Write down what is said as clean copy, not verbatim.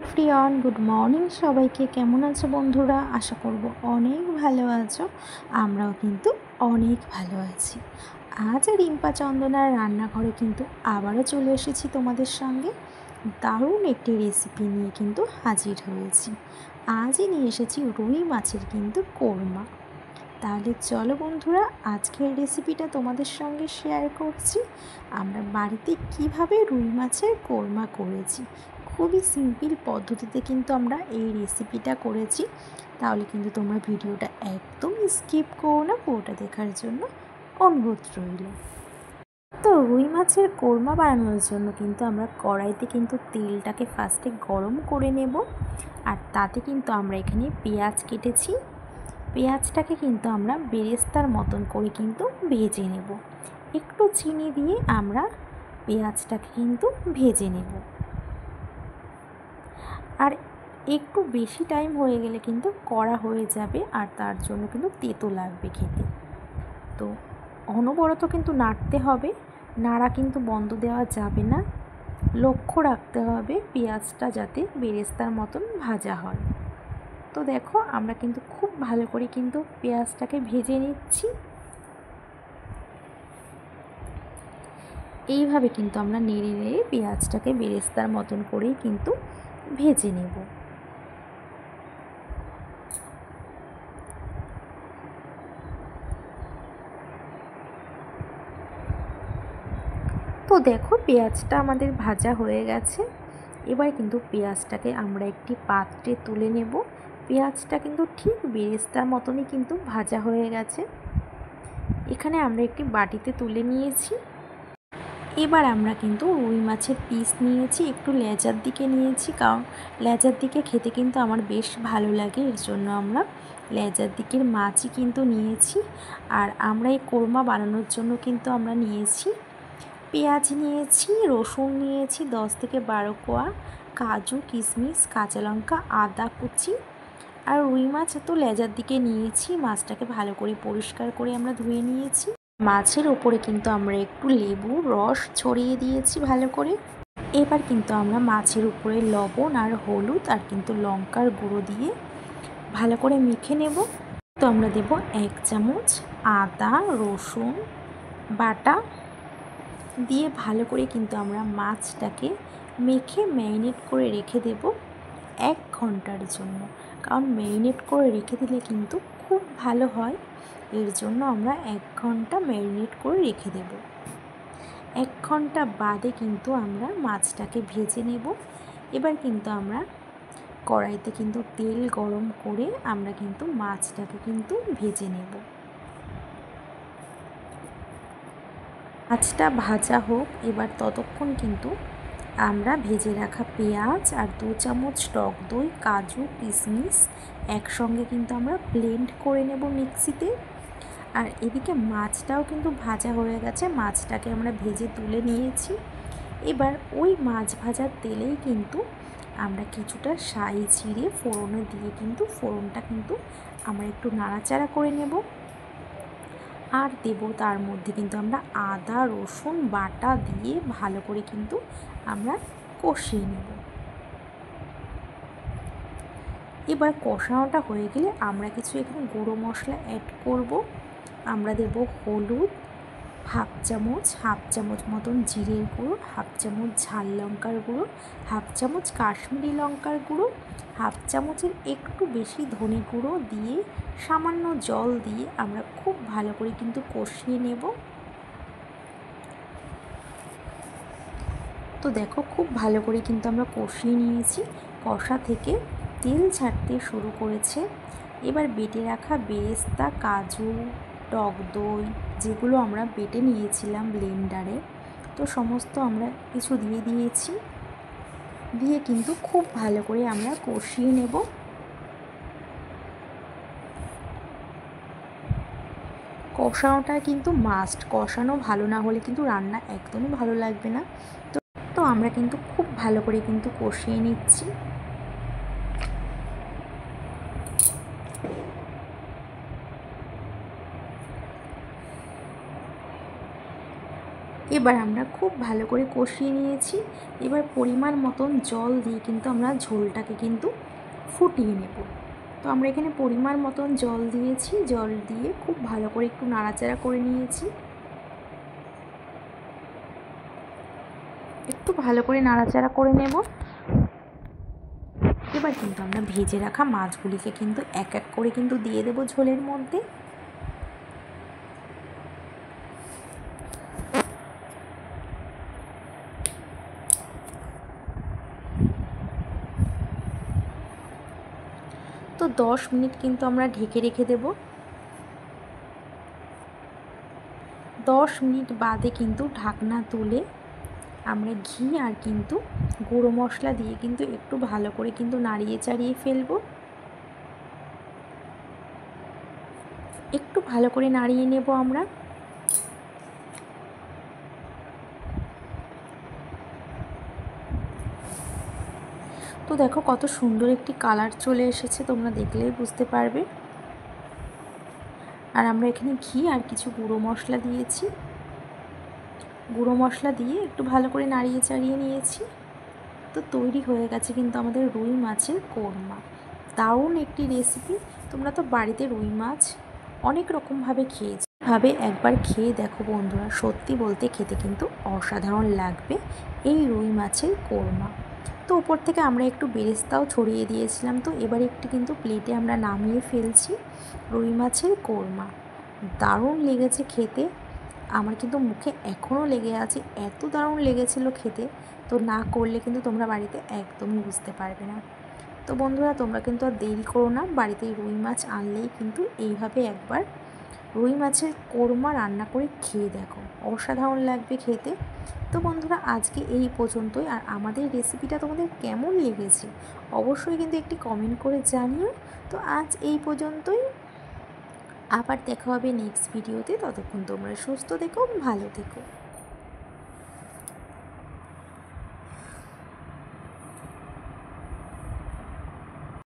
Everyone, good morning সবাইকে। কেমন আছো বন্ধুরা? আশা করব অনেক ভালো আছো। আমরাও কিন্তু অনেক ভালো আছি। আজ রিম্পা চন্দনার রান্নাঘরে কিন্তু আবারও চলে এসেছি তোমাদের সঙ্গে দারুণ একটি রেসিপি নিয়ে কিন্তু হাজির হয়েছি। আজই নিয়ে এসেছি রুই মাছের কিন্তু কোরমা। তাহলে চলো বন্ধুরা, আজকের রেসিপিটা তোমাদের সঙ্গে শেয়ার করছি। আমরা বাড়িতে কিভাবে রুই মাছের কোরমা করেছি। খুবই সিম্পল পদ্ধতিতে কিন্তু আমরা এই রেসিপিটা করেছি। তাহলে কিন্তু তোমরা ভিডিওটা একদম স্কিপ করো না, পুরোটা দেখার জন্য অনুরোধ রইল। তো রুই মাছের কোরমা বানানোর জন্য কিন্তু আমরা কড়াইতে কিন্তু তেলটাকে ফার্স্টে গরম করে নেব। আর তাতে কিন্তু আমরা এখানে পেঁয়াজ কেটেছি। পেঁয়াজটাকে কিন্তু আমরা বেরেস্তার মতন করে কিন্তু ভেজে নেব। একটু চিনি দিয়ে আমরা পেঁয়াজটাকে কিন্তু ভেজে নেব। আর একটু বেশি টাইম হয়ে গেলে কিন্তু কড়া হয়ে যাবে, আর তার জন্য কিন্তু তেতো লাগবে খেতে। তো অনবরত কিন্তু নাড়তে হবে, নাড়া কিন্তু বন্ধ দেওয়া যাবে না। লক্ষ্য রাখতে হবে পেঁয়াজটা যাতে বেরেস্তার মতন ভাজা হয়। তো দেখো, আমরা কিন্তু খুব ভালো করে কিন্তু পেঁয়াজটাকে ভেজে নিচ্ছি। এইভাবে কিন্তু আমরা নেড়ে নেড়ে পেঁয়াজটাকে বেরেস্তার মতন করেই কিন্তু ভেজে নেব। তো দেখো, পেঁয়াজটা আমাদের ভাজা হয়ে গেছে। এবার কিন্তু পেঁয়াজটাকে আমরা একটি পাত্রে তুলে নেব। পেঁয়াজটা কিন্তু ঠিক বেরেস্তার মতনই কিন্তু ভাজা হয়ে গেছে। এখানে আমরা একটি বাটিতে তুলে নিয়েছি। এবার আমরা কিন্তু রুই মাছের পিস নিয়েছি, একটু লেজার দিকে নিয়েছি, কারণ লেজার দিকে খেতে কিন্তু আমার বেশ ভালো লাগে। এর জন্য আমরা লেজার দিকের মাছই কিন্তু নিয়েছি। আর আমরা এই কোরমা বানানোর জন্য কিন্তু আমরা নিয়েছি পেঁয়াজ নিয়েছি, রসুন নিয়েছি 10 থেকে 12 কোয়া, কাজু, কিশমিশ, কাঁচা লঙ্কা, আদা কুচি, আর রুই মাছ তো লেজার দিকে নিয়েছি। মাছটাকে ভালো করে পরিষ্কার করে আমরা ধুয়ে নিয়েছি। মাছের ওপরে কিন্তু আমরা একটু লেবুর রস ছড়িয়ে দিয়েছি ভালো করে। এবার কিন্তু আমরা মাছের উপরে লবণ আর হলুদ আর কিন্তু লঙ্কার গুঁড়ো দিয়ে ভালো করে মেখে নেব। তো আমরা দেব 1 চামচ আদা রসুন বাটা দিয়ে ভালো করে কিন্তু আমরা মাছটাকে মেখে ম্যারিনেট করে রেখে দেব 1 ঘন্টার জন্য। কারণ ম্যারিনেট করে রেখে দিলে কিন্তু খুব ভালো হয়। এর জন্য আমরা 1 ঘন্টা ম্যারিনেট করে রেখে দেব। 1 ঘন্টা বাদে কিন্তু আমরা মাছটাকে ভেজে নেব। এবার কিন্তু আমরা কড়াইতে কিন্তু তেল গরম করে আমরা কিন্তু মাছটাকে কিন্তু ভেজে নেব। মাছটা ভাজা হোক, এবার ততক্ষণ কিন্তু আমরা ভেজে রাখা পেঁয়াজ আর 2 চামচ টক দই, কাজু, কিশমিশ একসঙ্গে কিন্তু আমরা ব্লেন্ড করে নেব মিক্সিতে। আর এদিকে মাছটাও কিন্তু ভাজা হয়ে গেছে, মাছটাকে আমরা ভেজে তুলে নিয়েছি। এবার ওই মাছ ভাজার তেলেই কিন্তু আমরা কিছুটা সাই জিরে ফোড়নে দিয়ে কিন্তু ফোড়নটা কিন্তু আমরা একটু নাড়াচাড়া করে নেব। আর দেব তার মধ্যে কিন্তু আমরা আদা রসুন বাটা দিয়ে ভালো করে কিন্তু আমরা কষিয়ে নেব। এবার কষানোটা হয়ে গেলে আমরা কিছু এখানে গুঁড়ো মশলা অ্যাড করব। আমরা দেব হলুদ হাফ চামচ মতন জিরের গুঁড়ো, হাফ চামচ ঝাল লঙ্কার গুঁড়ো, হাফ চামচ কাশ্মীরি লঙ্কার গুঁড়ো, হাফ চামচের একটু বেশি ধনে গুঁড়ো দিয়ে সামান্য জল দিয়ে আমরা খুব ভালো করে কিন্তু কষিয়ে নেব। তো দেখো, খুব ভালো করে কিন্তু আমরা কষিয়ে নিয়েছি। কষা থেকে তেল ছাড়তে শুরু করেছে। এবার বেটে রাখা বেরেস্তা, কাজু, টক দই যেগুলো আমরা বেটে নিয়েছিলাম ব্লেন্ডারে, তো সমস্ত আমরা কিছু দিয়ে দিয়েছি। দিয়ে কিন্তু খুব ভালো করে আমরা কষিয়ে নেব। কষানোটা কিন্তু মাস্ট, কষানো ভালো না হলে কিন্তু রান্না একদমই ভালো লাগবে না। তো আমরা কিন্তু খুব ভালো করে কিন্তু কষিয়ে নিচ্ছি। এবার আমরা খুব ভালো করে কষিয়ে নিয়েছি। এবার পরিমাণ মতন জল দিয়ে কিন্তু আমরা ঝোলটাকে কিন্তু ফুটিয়ে নেব। তো আমরা এখানে পরিমাণ মতন জল দিয়েছি, জল দিয়ে খুব ভালো করে একটু নাড়াচাড়া করে নিয়েছি। একটু ভালো করে নাড়াচাড়া করে নেব। এবার কিন্তু আমরা ভেজে রাখা মাছগুলিকে কিন্তু এক এক করে কিন্তু দিয়ে দেব ঝোলের মধ্যে। তো 10 মিনিট কিন্তু আমরা ঢেকে রেখে দেব। 10 মিনিট বাদে কিন্তু ঢাকনা তুলে আমরা ঘি আর কিন্তু গুঁড়ো মশলা দিয়ে কিন্তু একটু ভালো করে কিন্তু নাড়িয়ে চাড়িয়ে ফেলবো। একটু ভালো করে নাড়িয়ে নেব আমরা। তো দেখো কত সুন্দর একটি কালার চলে এসেছে, তোমরা দেখলেই বুঝতে পারবে। আর আমরা এখানে ঘি আর কিছু গুঁড়ো মশলা দিয়েছি। গুঁড়ো মশলা দিয়ে একটু ভালো করে নাড়িয়ে চাড়িয়ে নিয়েছি। তো তৈরি হয়ে গেছে কিন্তু আমাদের রুই মাছের কোরমা। দারুণ একটি রেসিপি। তোমরা তো বাড়িতে রুই মাছ অনেক রকমভাবে খেয়েছো, ভাবে একবার খেয়ে দেখো বন্ধুরা, সত্যি বলতে খেতে কিন্তু অসাধারণ লাগবে এই রুই মাছের কোরমা। তো উপর থেকে আমরা একটু বেরেস্তাও ছড়িয়ে দিয়েছিলাম। তো এবার একটু কিন্তু প্লেটে আমরা নামিয়ে ফেলছি রুই মাছের কোরমা। দারুণ লেগেছে খেতে, আমার কিন্তু মুখে এখনও লেগে আছে, এত দারুণ লেগেছিল খেতে। তো না করলে কিন্তু তোমরা বাড়িতে একদমই বুঝতে পারবে না। তো বন্ধুরা তোমরা কিন্তু আর দেরি করো না, বাড়িতে রুই মাছ আনলেই কিন্তু এইভাবে একবার রুই মাছের কোরমা রান্না করে খেয়ে দেখো, অসাধারণ লাগবে খেতে। তো বন্ধুরা আজকে এই পর্যন্তই। আর আমাদের রেসিপিটা তোমাদের কেমন লেগেছে অবশ্যই কিন্তু একটি কমেন্ট করে জানিও। তো আজ এই পর্যন্তই, আবার দেখা হবে নেক্সট ভিডিওতে। ততক্ষণ তোমরা সুস্থ থেকো, ভালো থেকো।